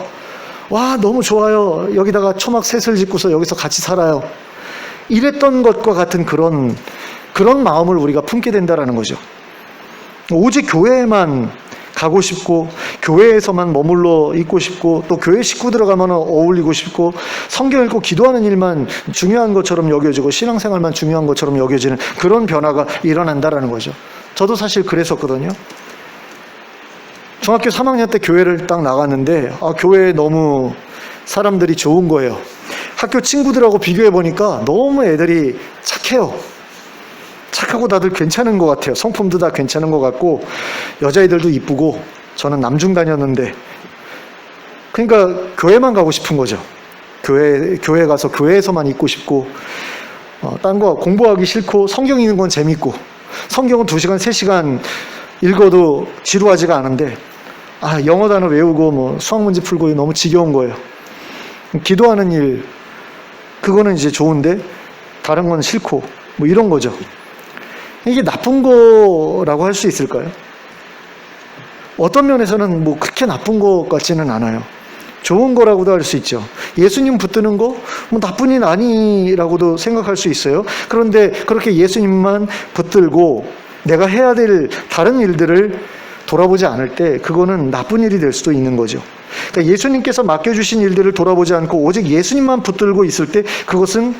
와 너무 좋아요. 여기다가 초막 셋을 짓고서 여기서 같이 살아요. 이랬던 것과 같은 그런 마음을 우리가 품게 된다는 거죠. 오직 교회에만 가고 싶고 교회에서만 머물러 있고 싶고 또 교회 식구 들어가면 어울리고 싶고 성경 읽고 기도하는 일만 중요한 것처럼 여겨지고 신앙생활만 중요한 것처럼 여겨지는 그런 변화가 일어난다라는 거죠. 저도 사실 그랬었거든요. 중학교 3학년 때 교회를 딱 나갔는데 교회에 너무 사람들이 좋은 거예요. 학교 친구들하고 비교해 보니까 너무 애들이 착해요. 착하고 다들 괜찮은 것 같아요. 성품도 다 괜찮은 것 같고 여자애들도 이쁘고. 저는 남중 다녔는데 그러니까 교회만 가고 싶은 거죠. 교회 가서 교회에서만 있고 싶고 딴 거 공부하기 싫고 성경 읽는 건 재밌고 성경은 2시간 3시간 읽어도 지루하지가 않은데 영어 단어 외우고 뭐 수학 문제 풀고 너무 지겨운 거예요. 기도하는 일 그거는 이제 좋은데 다른 건 싫고 뭐 이런 거죠. 이게 나쁜 거라고 할 수 있을까요? 어떤 면에서는 뭐 그렇게 나쁜 것 같지는 않아요. 좋은 거라고도 할 수 있죠. 예수님 붙드는 거 뭐 나쁜 일 아니라고도 생각할 수 있어요. 그런데 그렇게 예수님만 붙들고 내가 해야 될 다른 일들을 돌아보지 않을 때 그거는 나쁜 일이 될 수도 있는 거죠. 그러니까 예수님께서 맡겨주신 일들을 돌아보지 않고 오직 예수님만 붙들고 있을 때 그것은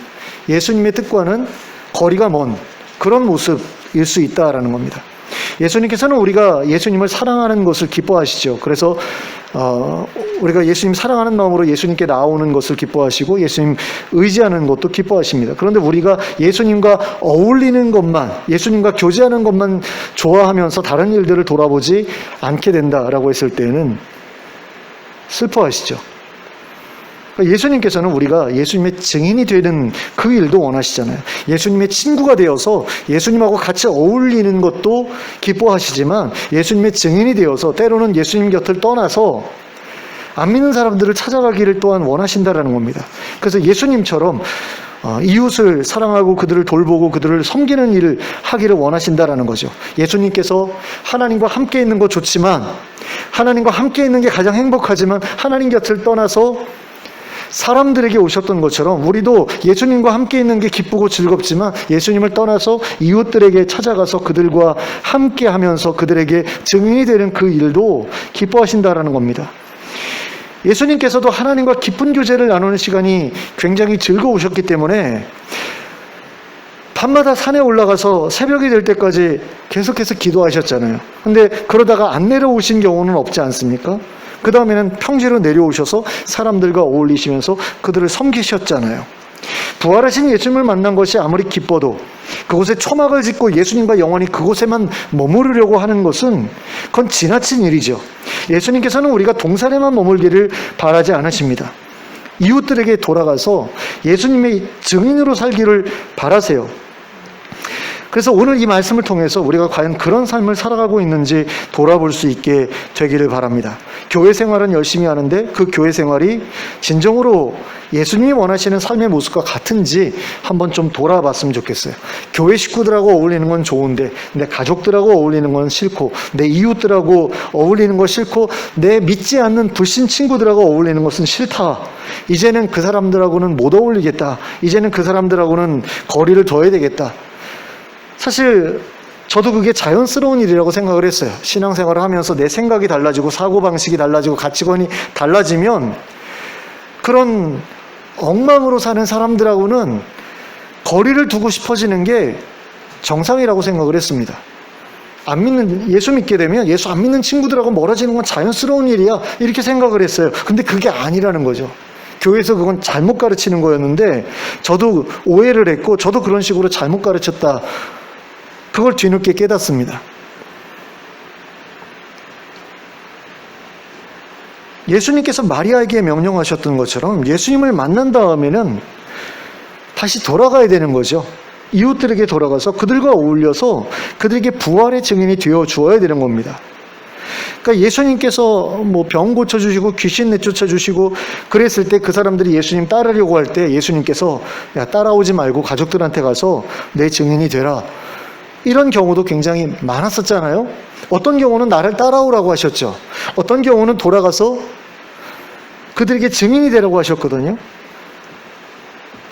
예수님의 뜻과는 거리가 먼 그런 모습일 수 있다라는 겁니다. 예수님께서는 우리가 예수님을 사랑하는 것을 기뻐하시죠. 그래서 우리가 예수님 사랑하는 마음으로 예수님께 나오는 것을 기뻐하시고 예수님 의지하는 것도 기뻐하십니다. 그런데 우리가 예수님과 어울리는 것만, 예수님과 교제하는 것만 좋아하면서 다른 일들을 돌아보지 않게 된다라고 했을 때는 슬퍼하시죠. 예수님께서는 우리가 예수님의 증인이 되는 그 일도 원하시잖아요. 예수님의 친구가 되어서 예수님하고 같이 어울리는 것도 기뻐하시지만 예수님의 증인이 되어서 때로는 예수님 곁을 떠나서 안 믿는 사람들을 찾아가기를 또한 원하신다라는 겁니다. 그래서 예수님처럼 이웃을 사랑하고 그들을 돌보고 그들을 섬기는 일을 하기를 원하신다라는 거죠. 예수님께서 하나님과 함께 있는 거 좋지만 하나님과 함께 있는 게 가장 행복하지만 하나님 곁을 떠나서 사람들에게 오셨던 것처럼 우리도 예수님과 함께 있는 게 기쁘고 즐겁지만 예수님을 떠나서 이웃들에게 찾아가서 그들과 함께 하면서 그들에게 증인이 되는 그 일도 기뻐하신다라는 겁니다. 예수님께서도 하나님과 깊은 교제를 나누는 시간이 굉장히 즐거우셨기 때문에 밤마다 산에 올라가서 새벽이 될 때까지 계속해서 기도하셨잖아요. 근데 그러다가 안 내려오신 경우는 없지 않습니까? 그 다음에는 평지로 내려오셔서 사람들과 어울리시면서 그들을 섬기셨잖아요. 부활하신 예수님을 만난 것이 아무리 기뻐도 그곳에 초막을 짓고 예수님과 영원히 그곳에만 머무르려고 하는 것은 그건 지나친 일이죠. 예수님께서는 우리가 동산에만 머물기를 바라지 않으십니다. 이웃들에게 돌아가서 예수님의 증인으로 살기를 바라세요. 그래서 오늘 이 말씀을 통해서 우리가 과연 그런 삶을 살아가고 있는지 돌아볼 수 있게 되기를 바랍니다. 교회 생활은 열심히 하는데 그 교회 생활이 진정으로 예수님이 원하시는 삶의 모습과 같은지 한번 좀 돌아봤으면 좋겠어요. 교회 식구들하고 어울리는 건 좋은데 내 가족들하고 어울리는 건 싫고 내 이웃들하고 어울리는 거 싫고 내 믿지 않는 불신 친구들하고 어울리는 것은 싫다. 이제는 그 사람들하고는 못 어울리겠다. 이제는 그 사람들하고는 거리를 둬야 되겠다. 사실 저도 그게 자연스러운 일이라고 생각을 했어요. 신앙생활을 하면서 내 생각이 달라지고 사고방식이 달라지고 가치관이 달라지면 그런 엉망으로 사는 사람들하고는 거리를 두고 싶어지는 게 정상이라고 생각을 했습니다. 예수 믿게 되면 예수 안 믿는 친구들하고 멀어지는 건 자연스러운 일이야, 이렇게 생각을 했어요. 근데 그게 아니라는 거죠. 교회에서 그건 잘못 가르치는 거였는데 저도 오해를 했고 저도 그런 식으로 잘못 가르쳤다, 그걸 뒤늦게 깨닫습니다. 예수님께서 마리아에게 명령하셨던 것처럼 예수님을 만난 다음에는 다시 돌아가야 되는 거죠. 이웃들에게 돌아가서 그들과 어울려서 그들에게 부활의 증인이 되어 주어야 되는 겁니다. 그러니까 예수님께서 병 고쳐주시고 귀신 내쫓아주시고 그랬을 때 그 사람들이 예수님 따르려고 할 때 예수님께서 야, 따라오지 말고 가족들한테 가서 내 증인이 되라, 이런 경우도 굉장히 많았었잖아요. 어떤 경우는 나를 따라오라고 하셨죠. 어떤 경우는 돌아가서 그들에게 증인이 되라고 하셨거든요.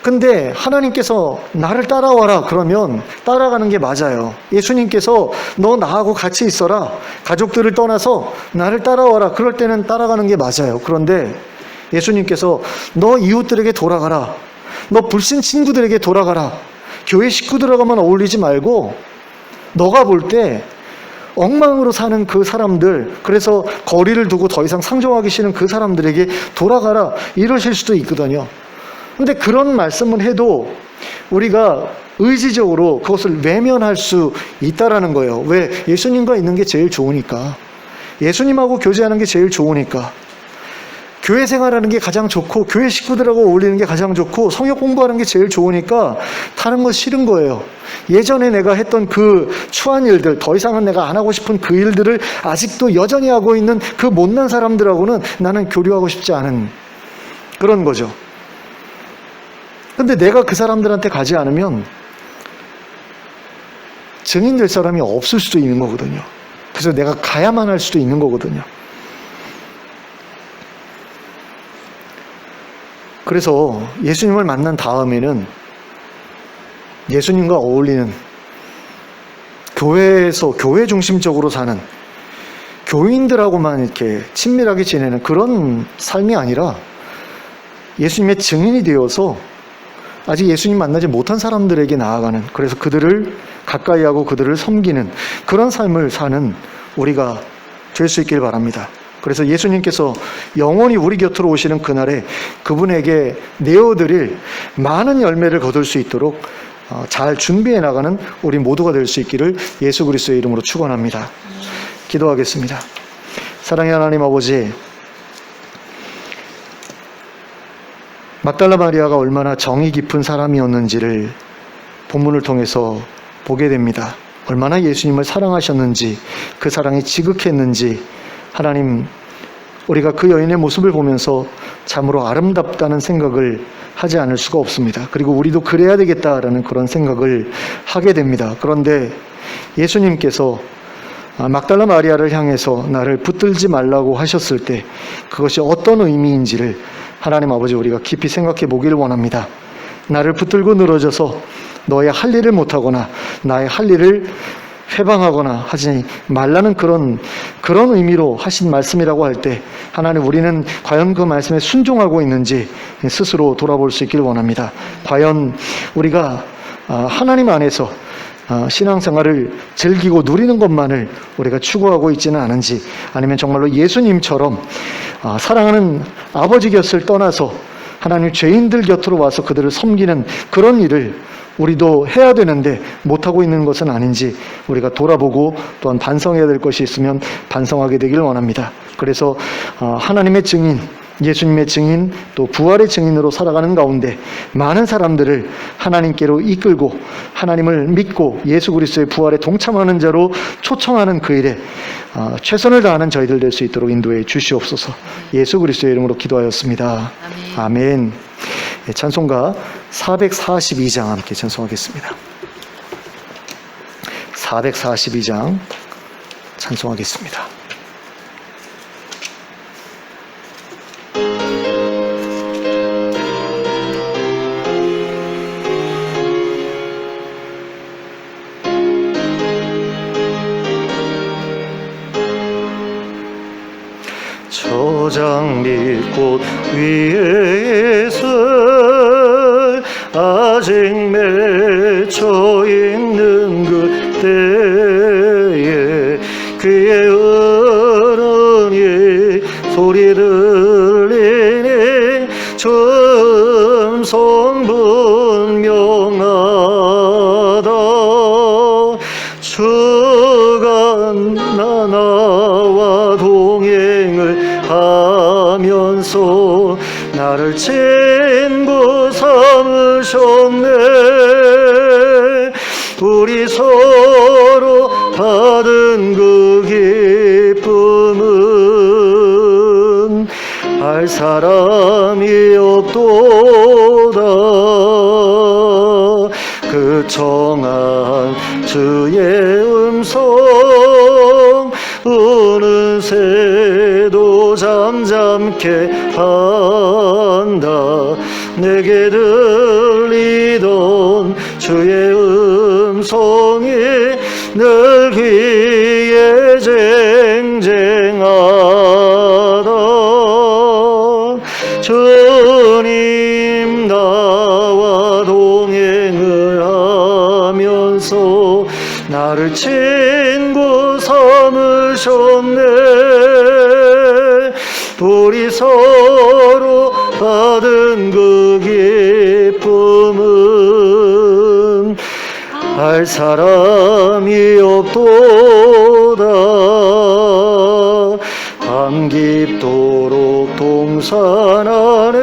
근데 하나님께서 나를 따라와라 그러면 따라가는 게 맞아요. 예수님께서 너 나하고 같이 있어라, 가족들을 떠나서 나를 따라와라, 그럴 때는 따라가는 게 맞아요. 그런데 예수님께서 너 이웃들에게 돌아가라, 너 불신 친구들에게 돌아가라, 교회 식구들하고만 어울리지 말고 너가 볼 때 엉망으로 사는 그 사람들, 그래서 거리를 두고 더 이상 상종하기 싫은 그 사람들에게 돌아가라, 이러실 수도 있거든요. 근데 그런 말씀을 해도 우리가 의지적으로 그것을 외면할 수 있다라는 거예요. 왜? 예수님과 있는 게 제일 좋으니까. 예수님하고 교제하는 게 제일 좋으니까. 교회 생활하는 게 가장 좋고 교회 식구들하고 어울리는 게 가장 좋고 성역 공부하는 게 제일 좋으니까 다른 거 싫은 거예요. 예전에 내가 했던 그 추한 일들, 더 이상은 내가 안 하고 싶은 그 일들을 아직도 여전히 하고 있는 그 못난 사람들하고는 나는 교류하고 싶지 않은 그런 거죠. 근데 내가 그 사람들한테 가지 않으면 증인 될 사람이 없을 수도 있는 거거든요. 그래서 내가 가야만 할 수도 있는 거거든요. 그래서 예수님을 만난 다음에는 예수님과 어울리는, 교회에서 교회 중심적으로 사는, 교인들하고만 이렇게 친밀하게 지내는 그런 삶이 아니라 예수님의 증인이 되어서 아직 예수님 만나지 못한 사람들에게 나아가는, 그래서 그들을 가까이 하고 그들을 섬기는 그런 삶을 사는 우리가 될 수 있길 바랍니다. 그래서 예수님께서 영원히 우리 곁으로 오시는 그날에 그분에게 내어드릴 많은 열매를 거둘 수 있도록 잘 준비해 나가는 우리 모두가 될 수 있기를 예수 그리스도의 이름으로 축원합니다. 기도하겠습니다. 사랑의 하나님 아버지, 막달라 마리아가 얼마나 정이 깊은 사람이었는지를 본문을 통해서 보게 됩니다. 얼마나 예수님을 사랑하셨는지, 그 사랑이 지극했는지, 하나님, 우리가 그 여인의 모습을 보면서 참으로 아름답다는 생각을 하지 않을 수가 없습니다. 그리고 우리도 그래야 되겠다라는 그런 생각을 하게 됩니다. 그런데 예수님께서 막달라 마리아를 향해서 나를 붙들지 말라고 하셨을 때 그것이 어떤 의미인지를 하나님 아버지, 우리가 깊이 생각해 보기를 원합니다. 나를 붙들고 늘어져서 너의 할 일을 못하거나 나의 할 일을 회방하거나 하지 말라는 그런 의미로 하신 말씀이라고 할 때 하나님, 우리는 과연 그 말씀에 순종하고 있는지 스스로 돌아볼 수 있기를 원합니다. 과연 우리가 하나님 안에서 신앙생활을 즐기고 누리는 것만을 우리가 추구하고 있지는 않은지, 아니면 정말로 예수님처럼 사랑하는 아버지 곁을 떠나서 하나님 죄인들 곁으로 와서 그들을 섬기는 그런 일을 우리도 해야 되는데 못하고 있는 것은 아닌지 우리가 돌아보고 또한 반성해야 될 것이 있으면 반성하게 되기를 원합니다. 그래서 하나님의 증인, 예수님의 증인, 또 부활의 증인으로 살아가는 가운데 많은 사람들을 하나님께로 이끌고 하나님을 믿고 예수 그리스도의 부활에 동참하는 자로 초청하는 그 일에 최선을 다하는 저희들 될 수 있도록 인도해 주시옵소서. 예수 그리스도의 이름으로 기도하였습니다. 아멘. 찬송가 442장 함께 찬송하겠습니다. 442장 찬송하겠습니다. 장미꽃 위에서 아직 맺혀 있는 그때에 그의 어른이 소리 들리니 점성 분명하다. 주가 나와 동행을 하면서 나를 친구 삼으셨네. 우리 서로 받은 그 기쁨은 알 사람이 없도다. 그 청한 주의 음성 어느새도 잠잠케 한다. 내게 들리던 주의 음성이 늘 귀에 쟁쟁하다. 주님 나와 동행을 하면서 나를 친구 삼으셨네. 우리 서로 받은 그 기쁨은 알 사람이 없도다. 밤 깊도록 동산 안에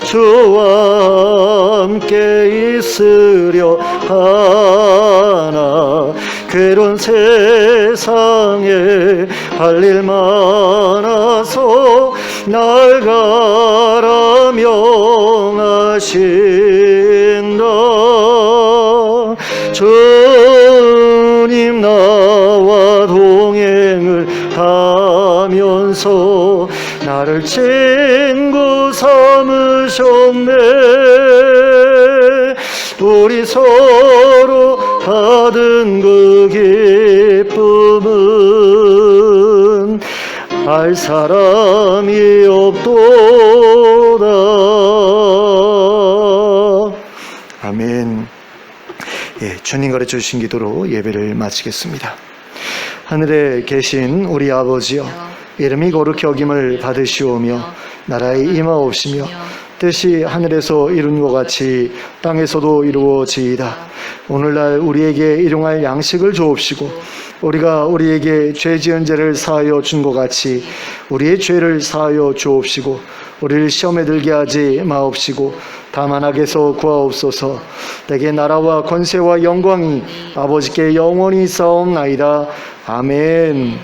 주와 함께 있으려 하나. 괴로운 세상에 할 일 많아서 날 가라 명하신다. 주님 나와 동행을 하면서 나를 친구 삼으셨네. 우리 서로 받은 그 기쁨은 알 사람이 없도다. 아멘. 주님 가르쳐 주신 기도로 예배를 마치겠습니다. 하늘에 계신 우리 아버지여, 이름이 거룩히 여김을 받으시오며 나라의 임하옵시며 뜻이 하늘에서 이룬 것 같이 땅에서도 이루어지이다. 오늘날 우리에게 일용할 양식을 주옵시고 우리가 우리에게 죄 지은 죄를 사하여 준 것 같이 우리의 죄를 사하여 주옵시고 우리를 시험에 들게 하지 마옵시고 다만 악에서 구하옵소서. 내게 나라와 권세와 영광이 아버지께 영원히 있사옵나이다. 아멘.